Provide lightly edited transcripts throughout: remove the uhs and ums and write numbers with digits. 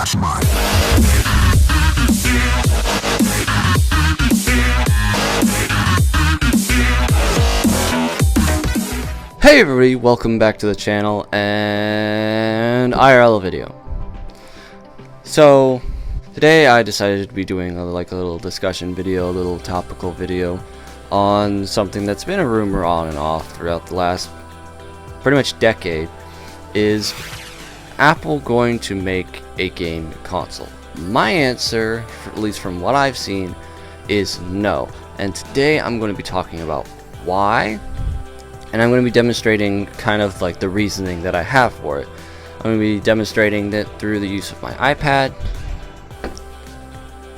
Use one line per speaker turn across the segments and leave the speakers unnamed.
Smart.
Hey everybody, welcome back to the channel and IRL video. So today I decided to be doing a little discussion video, a little topical video on something that's been a rumor on and off throughout the last pretty much decade. Is Apple going to make a game console? My answer, at least from what I've seen, is no. And today I'm going to be talking about why. And I'm going to be demonstrating kind of like the reasoning that I have for it. I'm going to be demonstrating that through the use of my iPad,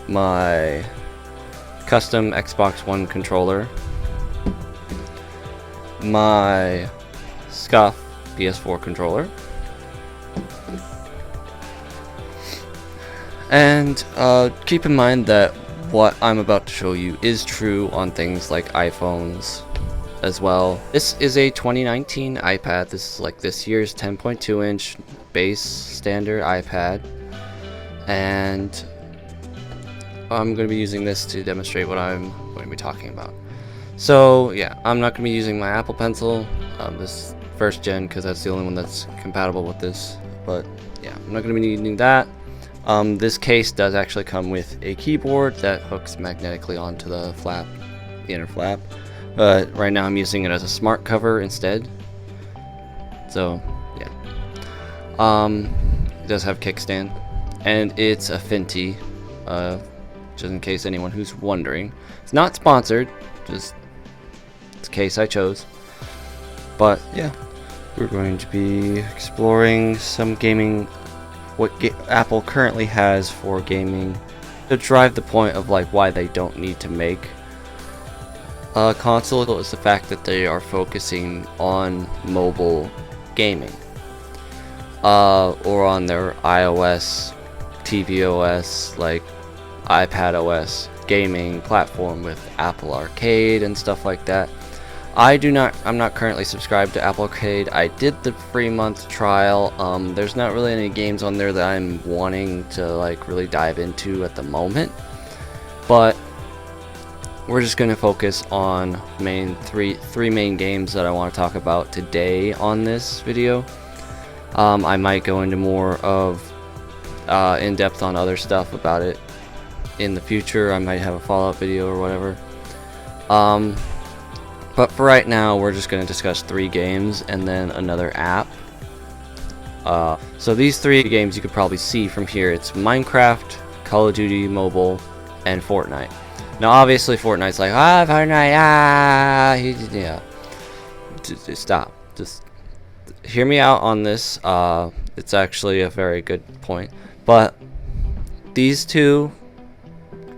my custom Xbox One controller, my SCUF PS4 controller, and keep in mind that what I'm about to show you is true on things like iPhones as well. This is a 2019 iPad. This is like this year's 10.2 inch base standard iPad, and I'm going to be using this to demonstrate what I'm going to be talking about. So yeah, I'm not going to be using my Apple Pencil, this first gen, because that's the only one that's compatible with this. But yeah, I'm not going to be needing that. This case does actually come with a keyboard that hooks magnetically onto the flap, the inner flap. Right now I'm using it as a smart cover instead. So yeah, it does have kickstand, and it's a Finty, just in case anyone who's wondering. It's not sponsored, just it's a case I chose. But yeah, we're going to be exploring some gaming, what Apple currently has for gaming, to drive the point of like why they don't need to make a console. Is the fact that they are focusing on mobile gaming, or on their iOS, tvOS, like iPad OS gaming platform with Apple Arcade and stuff like that. I'm not currently subscribed to Apple Arcade. I did the free month trial. There's not really any games on there that I'm wanting to like really dive into at the moment, but we're just going to focus on three main games that I want to talk about today on this video. I might go into more of in depth on other stuff about it in the future. I might have a follow-up video or whatever. But for right now, we're just going to discuss 3 games and then another app. So these 3 games you could probably see from here. It's Minecraft, Call of Duty Mobile, and Fortnite. Now obviously Fortnite's like, Fortnite, yeah. Just stop. Just hear me out on this. It's actually a very good point. But these 2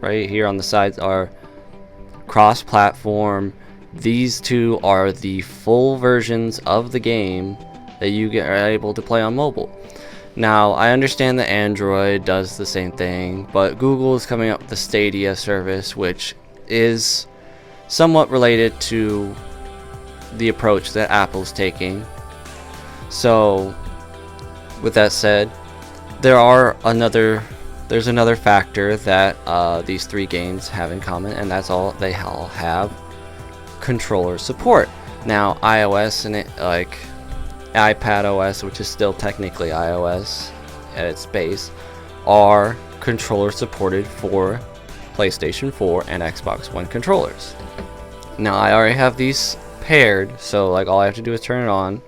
right here on the sides are cross-platform. These 2 are the full versions of the game that you are able to play on mobile. Now, I understand that Android does the same thing, but Google is coming up with the Stadia service, which is somewhat related to the approach that Apple's taking. So, with that said, there's another factor that these 3 games have in common, and that's all they all have controller support. Now, iOS and like iPad OS, which is still technically iOS at its base, are controller supported for PlayStation 4 and Xbox One controllers. Now I already have these paired, so like all I have to do is turn it on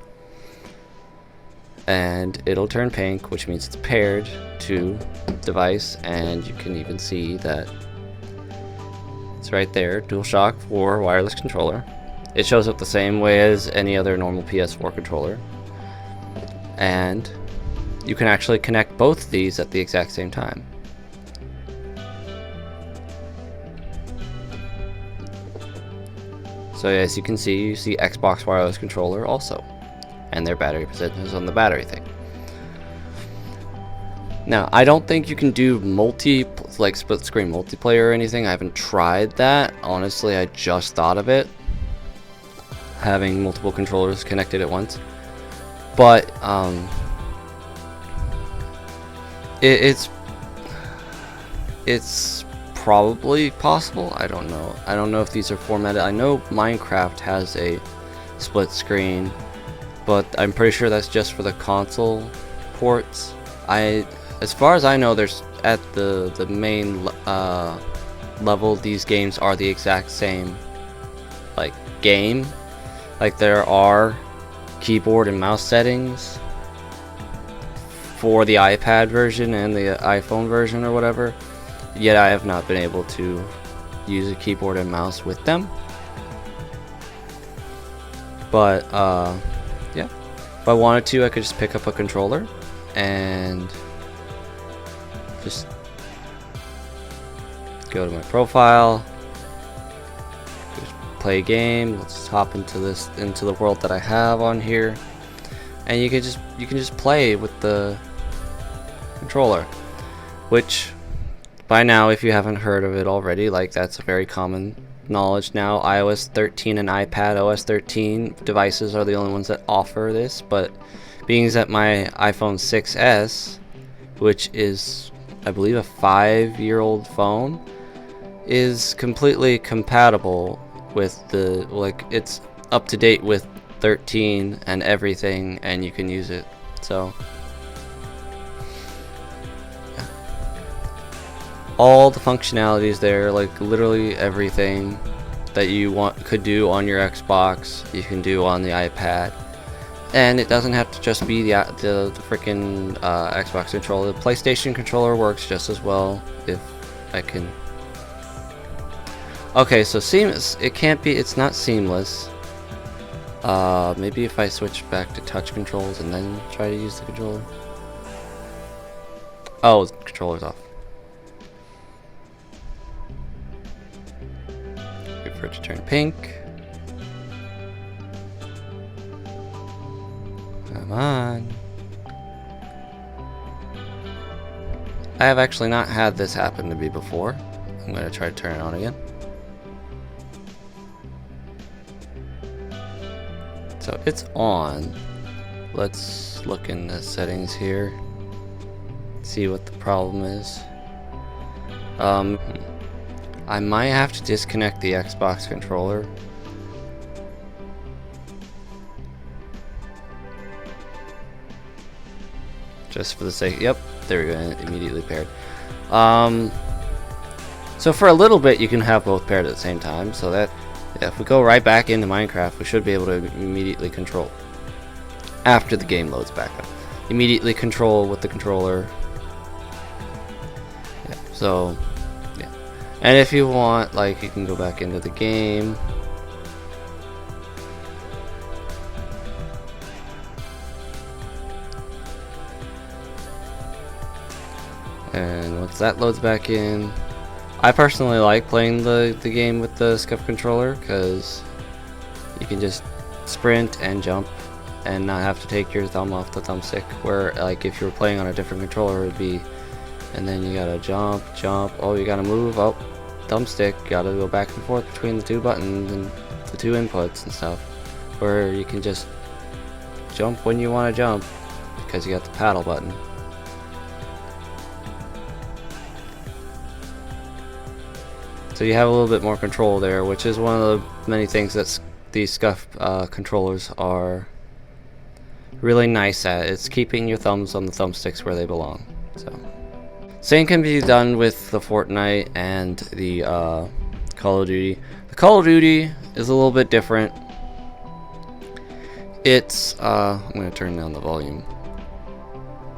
and it'll turn pink, which means it's paired to device, and you can even see that it's right there, DualShock 4 wireless controller. It shows up the same way as any other normal PS4 controller, and you can actually connect both of these at the exact same time. So as you can see, you see Xbox wireless controller also, and their battery position is on the battery thing. Now, I don't think you can do split screen multiplayer or anything. I haven't tried that. Honestly, I just thought of it, having multiple controllers connected at once. But it's It's probably possible. I don't know. I don't know if these are formatted. I know Minecraft has a split screen, but I'm pretty sure that's just for the console ports. As far as I know, there's at the main level, these games are the exact same like game. Like there are keyboard and mouse settings for the iPad version and the iPhone version or whatever. Yet I have not been able to use a keyboard and mouse with them. But yeah, if I wanted to, I could just pick up a controller and just go to my profile, just play a game. Let's hop into the world that I have on here, and you can just play with the controller, which by now, if you haven't heard of it already, like that's a very common knowledge now. iOS 13 and iPad OS 13 devices are the only ones that offer this, but being that my iPhone 6s, which is I believe a 5-year-old phone, is completely compatible with the, like, it's up to date with 13 and everything, and you can use it. So yeah. All the functionalities there, like literally everything that you could do on your Xbox, you can do on the iPad. And it doesn't have to just be the freaking Xbox controller. The PlayStation controller works just as well. If I can. Okay, so seamless. It can't be. It's not seamless. Maybe if I switch back to touch controls and then try to use the controller. Oh, the controller's off. Wait for it to turn pink. Come on. I have actually not had this happen to me before. I'm going to try to turn it on again. So it's on. Let's look in the settings here. See what the problem is. I might have to disconnect the Xbox controller. Just for the sake, yep, there we go, immediately paired. So for a little bit you can have both paired at the same time, so that, yeah, if we go right back into Minecraft, we should be able to immediately control. After the game loads back up. Immediately control with the controller. Yeah, so, yeah. And if you want, like, you can go back into the game. And once that loads back in, I personally like playing the game with the SCUF controller because you can just sprint and jump and not have to take your thumb off the thumbstick, where like if you were playing on a different controller it would be, and then you gotta jump, oh you gotta move, oh thumbstick, gotta go back and forth between the two buttons and the two inputs and stuff, where you can just jump when you want to jump because you got the paddle button. So you have a little bit more control there, which is one of the many things that these SCUF controllers are really nice at. It's keeping your thumbs on the thumbsticks where they belong. So same can be done with the Fortnite and the Call of Duty. The Call of Duty is a little bit different. It's I'm gonna turn down the volume.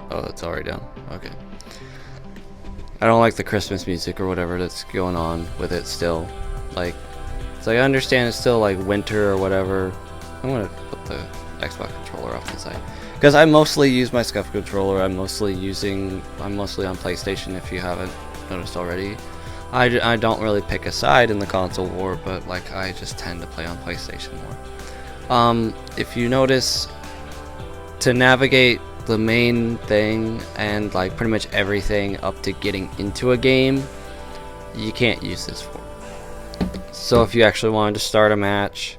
Oh, it's already down. Okay. I don't like the Christmas music or whatever that's going on with it still. Like, so I understand it's still like winter or whatever. I'm gonna put the Xbox controller off to the side because I mostly use my SCUF controller. I'm mostly on PlayStation, if you haven't noticed already. I don't really pick a side in the console war, but like I just tend to play on PlayStation more. If you notice, to navigate the main thing and like pretty much everything up to getting into a game, you can't use this for. So if you actually wanted to start a match,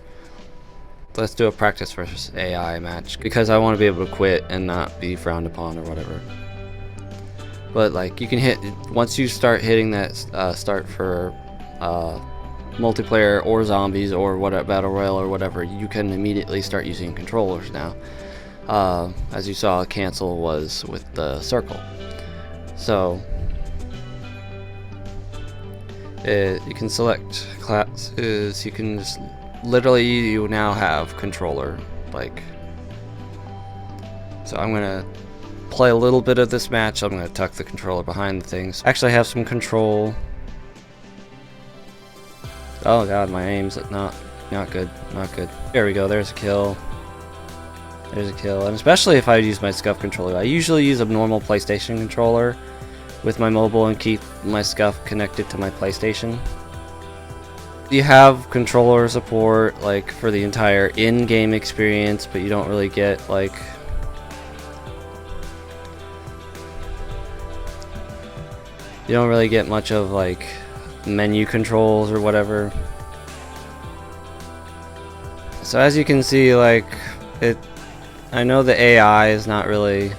let's do a practice versus AI match because I want to be able to quit and not be frowned upon or whatever. But like you can hit, once you start hitting that start for multiplayer or zombies or what, battle royale or whatever, you can immediately start using controllers now. As you saw, cancel was with the circle. So you can select classes. You can just literally, you now have controller. Like, so I'm gonna play a little bit of this match. I'm gonna tuck the controller behind the things. Actually, I have some control. Oh god, my aim's not good. Not good. There we go. There's a kill. There's a kill. And especially if I use my SCUF controller. I usually use a normal PlayStation controller with my mobile and keep my SCUF connected to my PlayStation. You have controller support like for the entire in-game experience, but you don't really get like much of like menu controls or whatever. So as you can see, like I know the AI is not really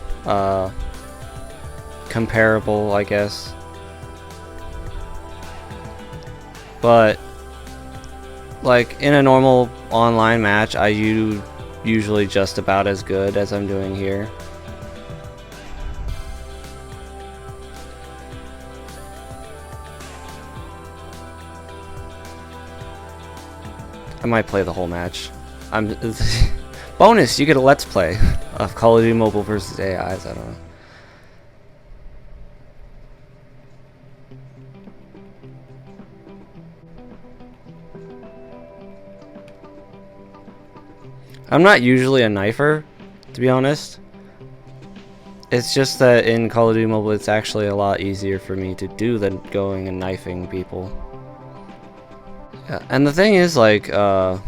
comparable, I guess, but like in a normal online match, I usually just about as good as I'm doing here. I might play the whole match. Bonus, you get a let's play of Call of Duty Mobile versus AIs. I don't know. I'm not usually a knifer, to be honest. It's just that in Call of Duty Mobile, it's actually a lot easier for me to do than going and knifing people. Yeah, and the thing is, like, oh,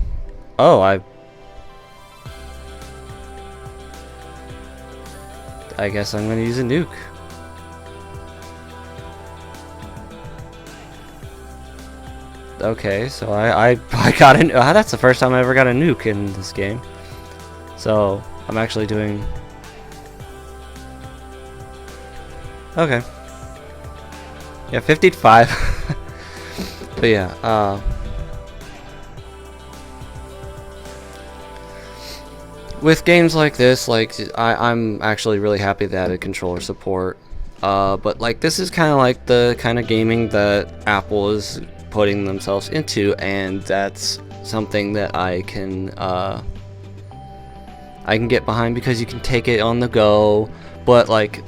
I guess I'm gonna use a nuke. Okay, so I got a that's the first time I ever got a nuke in this game. So I'm actually doing okay. Yeah, 55. But yeah, with games like this, like I'm actually really happy they added controller support. But like this is kind of like the kind of gaming that Apple is putting themselves into, and that's something that I can get behind because you can take it on the go. But like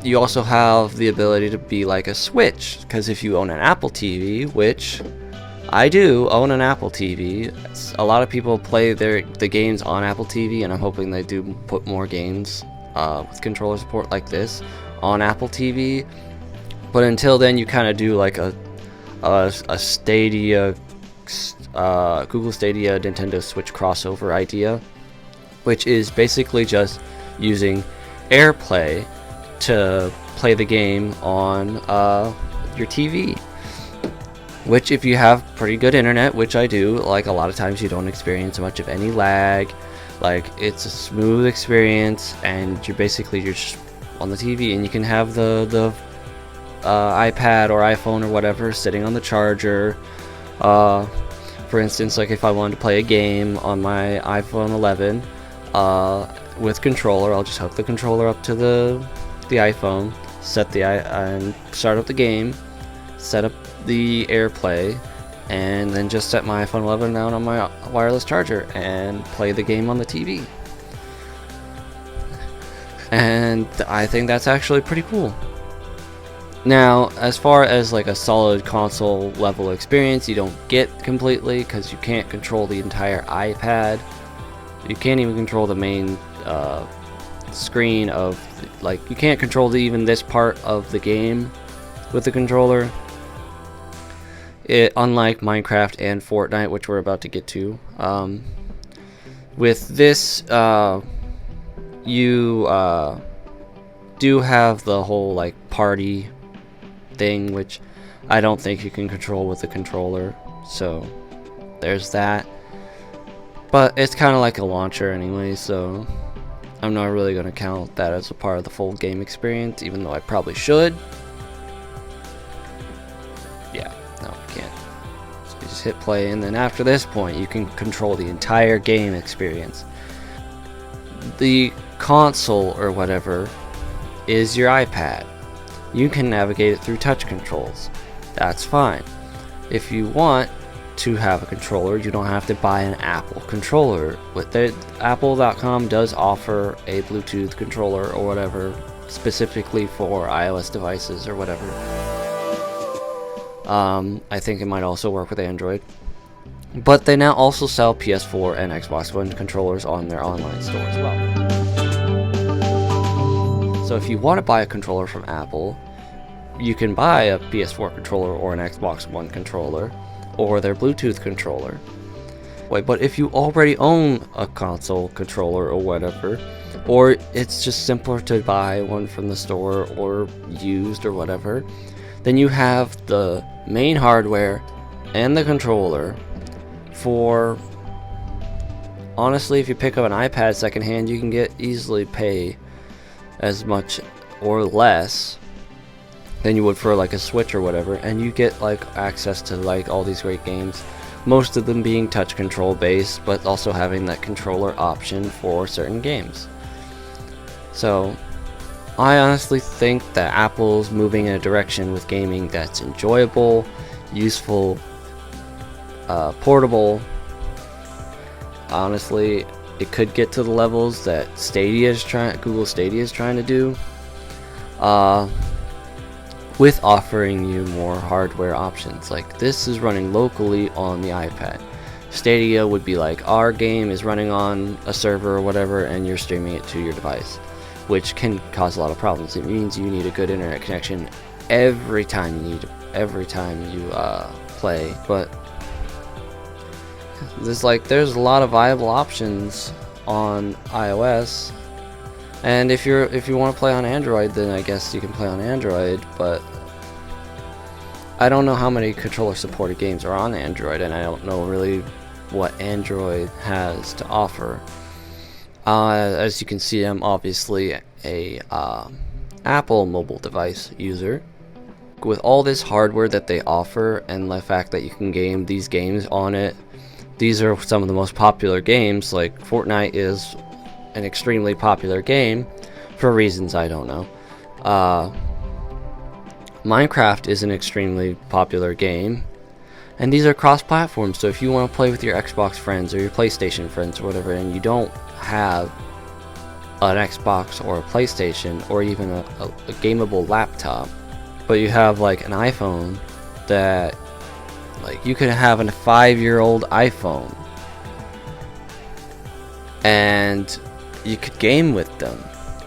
you also have the ability to be like a Switch, because if you own an Apple TV, which I do own an Apple TV, a lot of people play the games on Apple TV, and I'm hoping they do put more games with controller support like this on Apple TV. But until then, you kind of do like a Stadia, Google Stadia, Nintendo Switch crossover idea, which is basically just using AirPlay to play the game on your TV. Which, if you have pretty good internet, which I do, like a lot of times you don't experience much of any lag. Like it's a smooth experience, and you're just on the TV, and you can have the iPad or iPhone or whatever sitting on the charger. For instance, like if I wanted to play a game on my iPhone 11 with controller, I'll just hook the controller up to the iPhone, and start up the game, set up the AirPlay, and then just set my iPhone 11 down on my wireless charger and play the game on the TV. And I think that's actually pretty cool. Now, as far as like a solid console level experience, you don't get completely, because you can't control the entire iPad. You can't even control the main screen of, like, you can't control even this part of the game with the controller. Unlike Minecraft and Fortnite, which we're about to get to, with this, you do have the whole like party thing, which I don't think you can control with the controller, so there's that. But it's kind of like a launcher anyway, so I'm not really going to count that as a part of the full game experience, even though I probably should. Yeah, no, you can't. So you just hit play, and then after this point, you can control the entire game experience. The console or whatever is your iPad. You can navigate it through touch controls. That's fine. If you want to have a controller, you don't have to buy an Apple controller. With it, Apple.com does offer a Bluetooth controller or whatever specifically for iOS devices or whatever. I think it might also work with Android. But they now also sell PS4 and Xbox One controllers on their online store as well. So if you want to buy a controller from Apple, you can buy a PS4 controller or an Xbox One controller or their Bluetooth controller. But if you already own a console controller or whatever, or it's just simpler to buy one from the store or used or whatever, then you have the main hardware and the controller for, honestly, if you pick up an iPad secondhand, you can easily pay as much or less than you would for like a Switch or whatever, and you get like access to like all these great games, most of them being touch control based, but also having that controller option for certain games. So I honestly think that Apple's moving in a direction with gaming that's enjoyable, useful, portable. Honestly, it could get to the levels that Google Stadia is trying to do, with offering you more hardware options. Like, this is running locally on the iPad. Stadia would be like, our game is running on a server or whatever, and you're streaming it to your device, which can cause a lot of problems. It means you need a good internet connection every time you play. But there's a lot of viable options on iOS. And if you want to play on Android, then I guess you can play on Android, but I don't know how many controller supported games are on Android, and I don't know really what Android has to offer. As you can see, I'm obviously a Apple mobile device user. With all this hardware that they offer and the fact that you can game these games on it, these are some of the most popular games. Like, Fortnite is an extremely popular game for reasons I don't know. Minecraft is an extremely popular game, and these are cross-platform. So if you want to play with your Xbox friends or your PlayStation friends or whatever, and you don't have an Xbox or a PlayStation or even a gameable laptop, but you have like an iPhone, that like you could have a 5-year-old iPhone and you could game with them.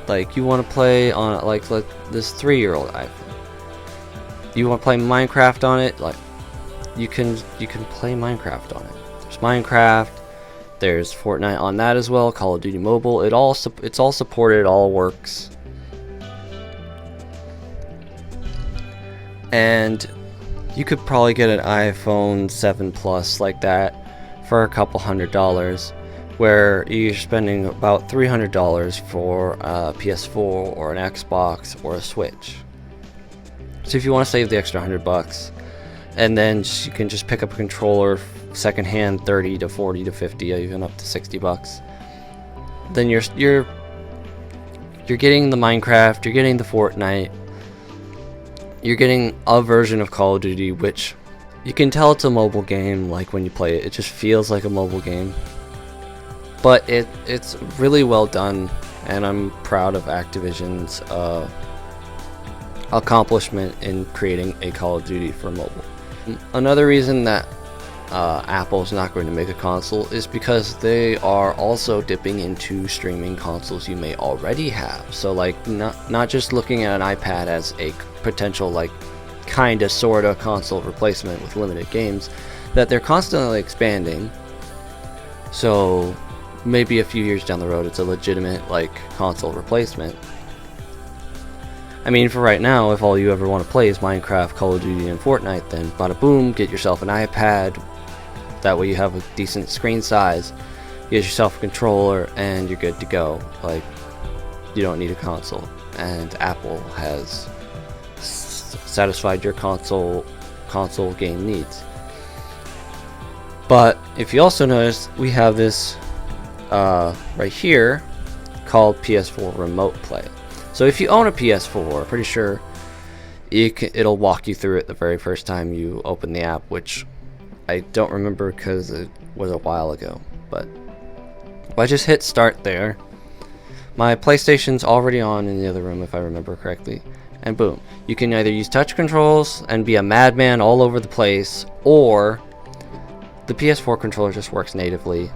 Like, you want to play on like this 3-year-old iPhone, you want to play Minecraft on it, like you can play Minecraft on it. There's Minecraft, there's Fortnite on that as well, Call of Duty Mobile. It's all supported, it all works. And you could probably get an iPhone 7 Plus like that for a couple $100, where you're spending about $300 for a PS4 or an Xbox or a Switch. So if you want to save the extra $100, and then you can just pick up a controller secondhand, 30 to 40 to 50, even up to $60, then you're getting the Minecraft, you're getting the Fortnite, you're getting a version of Call of Duty, which you can tell it's a mobile game. Like, when you play it, it just feels like a mobile game. But it's really well done, and I'm proud of Activision's accomplishment in creating a Call of Duty for mobile. Another reason that Apple's not going to make a console is because they are also dipping into streaming consoles you may already have. So like, not just looking at an iPad as a potential like kinda sorta console replacement with limited games, that they're constantly expanding. So maybe a few years down the road it's a legitimate like console replacement. I mean, for right now, if all you ever want to play is Minecraft, Call of Duty, and Fortnite, then bada boom, get yourself an iPad. That way you have a decent screen size, get yourself a controller, and you're good to go. Like, you don't need a console, and Apple has satisfied your console game needs. But if you also notice, we have this right here called PS4 Remote Play. So if you own a PS4, pretty sure it'll walk you through it the very first time you open the app, which I don't remember because it was a while ago. But if I just hit start there, my PlayStation's already on in the other room if I remember correctly, and boom, you can either use touch controls and be a madman all over the place, or the PS4 controller just works natively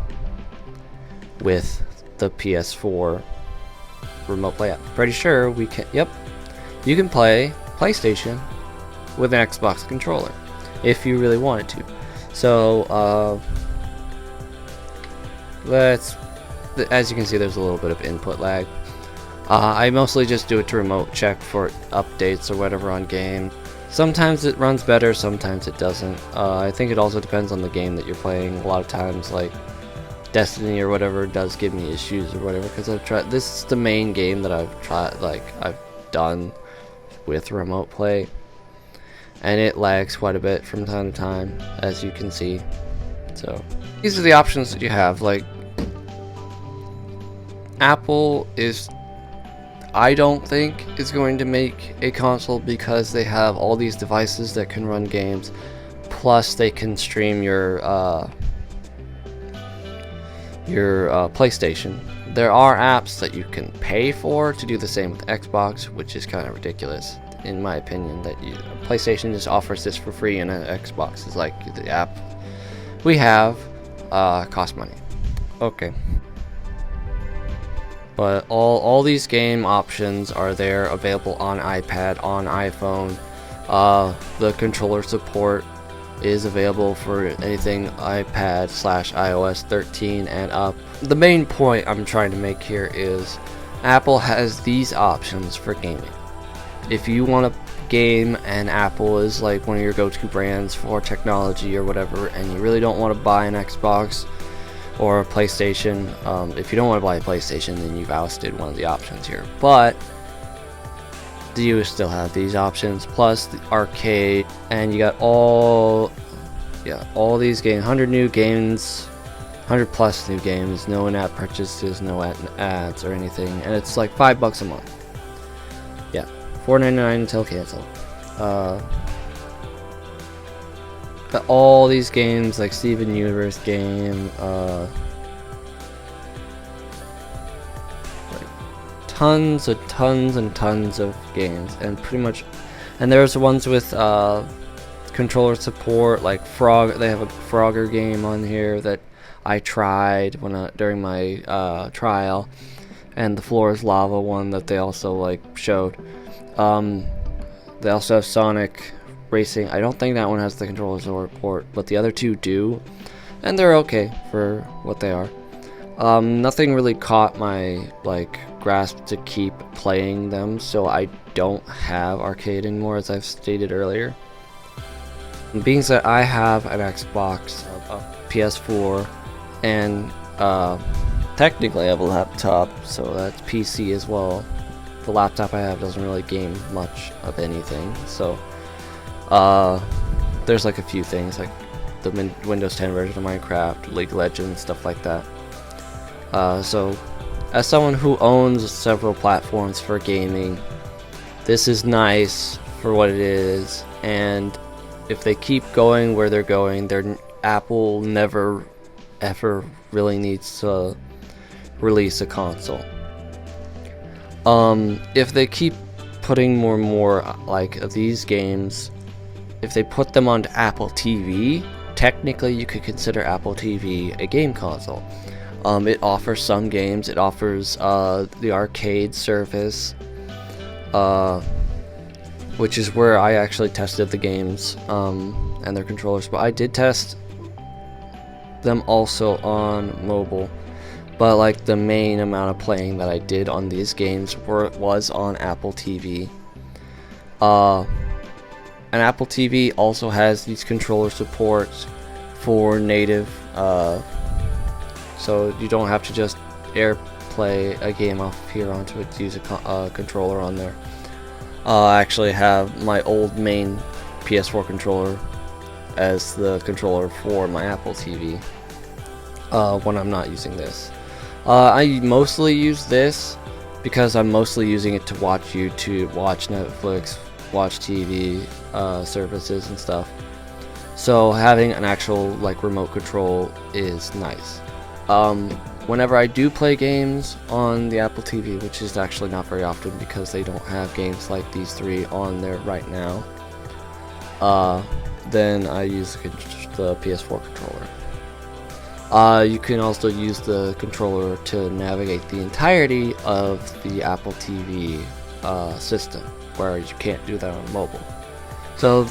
with the PS4 Remote Play app. Pretty sure we can, yep, you can play PlayStation with an Xbox controller if you really wanted to. So as you can see, there's a little bit of input lag. I mostly just do it to remote check for updates or whatever on game. Sometimes it runs better, sometimes it doesn't. I think it also depends on the game that you're playing. A lot of times, like Destiny or whatever does give me issues or whatever, because I've tried, this is the main game that I've done with remote play, and it lags quite a bit from time to time, as you can see. So these are the options that you have. Like, Apple I don't think is going to make a console, because they have all these devices that can run games, plus they can stream your PlayStation. There are apps that you can pay for to do the same with Xbox, which is kind of ridiculous in my opinion, that PlayStation just offers this for free, and Xbox is like, the app we have costs money. Okay. But all these game options are there, available on iPad, on iPhone. The controller support is available for anything iPad / iOS 13 and up. The main point I'm trying to make here is Apple has these options for gaming. If you want to game and Apple is like one of your go-to brands for technology or whatever, and you really don't want to buy an Xbox or a PlayStation, if you don't want to buy a PlayStation, then you've ousted one of the options here. But you still have these options, plus the arcade, and you got all these games, 100 new games, 100 plus new games, no in-app purchases, no ads or anything, and it's like $5 a month. Yeah, $4.99 until canceled. Got all these games like Steven Universe game, like tons of games, and pretty much, and there's ones with controller support, like Frog. They have a Frogger game on here that I tried during my trial, and the Floor is Lava one that they also showed. They also have Sonic Racing. I don't think that one has the controller support, but the other two do, and they're okay for what they are. Nothing really caught my grasp to keep playing them, so I don't have arcade anymore, as I've stated earlier. Being said, I have an Xbox, a PS4, and technically I have a laptop, so that's PC as well. The laptop I have doesn't really game much of anything, so there's a few things, like the Windows 10 version of Minecraft, League of Legends, stuff like that. So as someone who owns several platforms for gaming, this is nice for what it is, and if they keep going where they're going, Apple never ever really needs to release a console. If they keep putting more and more these games, if they put them onto Apple TV, technically you could consider Apple TV a game console. It offers some games. It offers the arcade service, which is where I actually tested the games and their controllers. But I did test them also on mobile. But the main amount of playing that I did on these games was on Apple TV. And Apple TV also has these controller supports for native, so you don't have to just play a game off here onto it to use a controller on there. I actually have my old main PS4 controller as the controller for my Apple TV when I'm not using this. I mostly use this because I'm mostly using it to watch YouTube, watch Netflix, watch TV services and stuff. So having an actual like remote control is nice. Whenever I do play games on the Apple TV, which is actually not very often because they don't have games like these three on there right now, then I use the PS4 controller. You can also use the controller to navigate the entirety of the Apple TV system, where you can't do that on mobile. So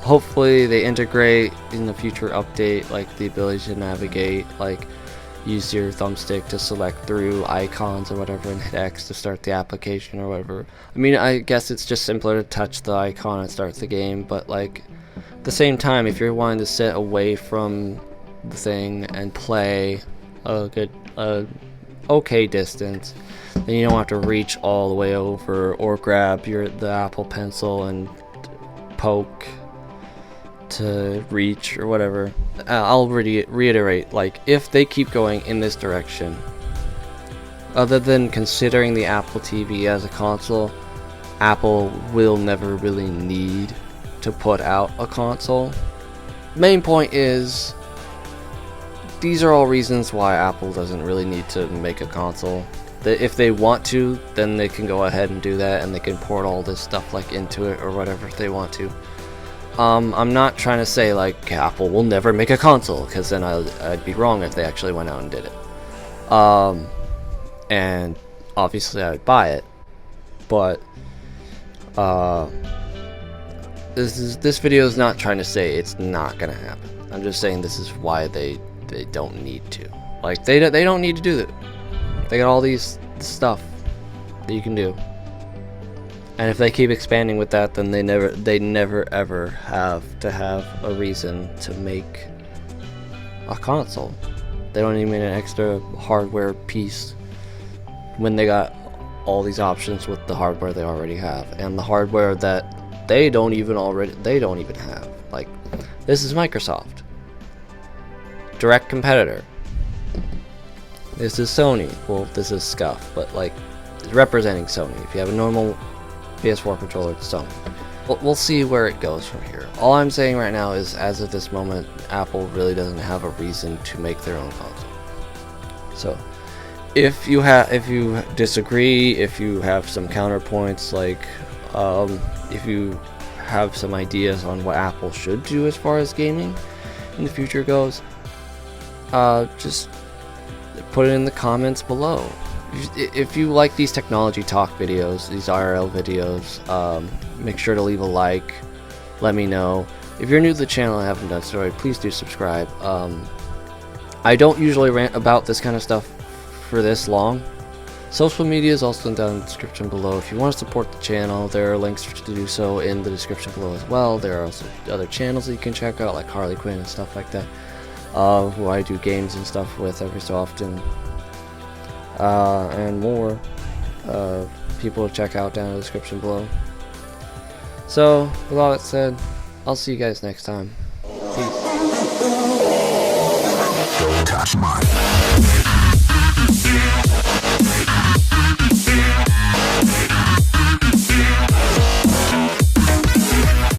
hopefully they integrate in the future update like the ability to navigate, like use your thumbstick to select through icons or whatever and hit X to start the application or whatever. I mean, I guess it's just simpler to touch the icon and start the game, but like at the same time, if you're wanting to sit away from the thing and play a good okay distance, then you don't have to reach all the way over or grab the Apple Pencil and poke to reach or whatever. I'll reiterate, like, if they keep going in this direction, other than considering the Apple TV as a console, Apple will never really need to put out a console. Main point is, these are all reasons why Apple doesn't really need to make a console. If they want to, then they can go ahead and do that, and they can port all this stuff like into it or whatever if they want to. I'm not trying to say like Apple will never make a console, because then I'd be wrong if they actually went out and did it. And obviously I would buy it, but this video is not trying to say it's not gonna happen. I'm just saying this is why they don't need to. Like they don't need to do that. They got all these stuff that you can do. And if they keep expanding with that, then they never ever have to have a reason to make a console. They don't even need an extra hardware piece when they got all these options with the hardware they already have, and the hardware that they don't even have. Like, this is Microsoft, direct competitor. This is Sony. Well, this is Scuff, but like, it's representing Sony. If you have a normal PS4 controller, it's Sony. We'll see where it goes from here. All I'm saying right now is, as of this moment, Apple really doesn't have a reason to make their own console. So, if you disagree, if you have some counterpoints, like if you have some ideas on what Apple should do as far as gaming in the future goes, just put it in the comments below. If you like these technology talk videos, these IRL videos, make sure to leave a like. Let me know. If you're new to the channel and haven't done so already, please do subscribe. I don't usually rant about this kind of stuff for this long. Social media is also down in the description below. If you want to support the channel, there are links to do so in the description below as well. There are also other channels that you can check out, like Harley Quinn and stuff like that, who I do games and stuff with every so often. And more people to check out down in the description below. So, with all that said, I'll see you guys next time. Peace. Don't touch mine.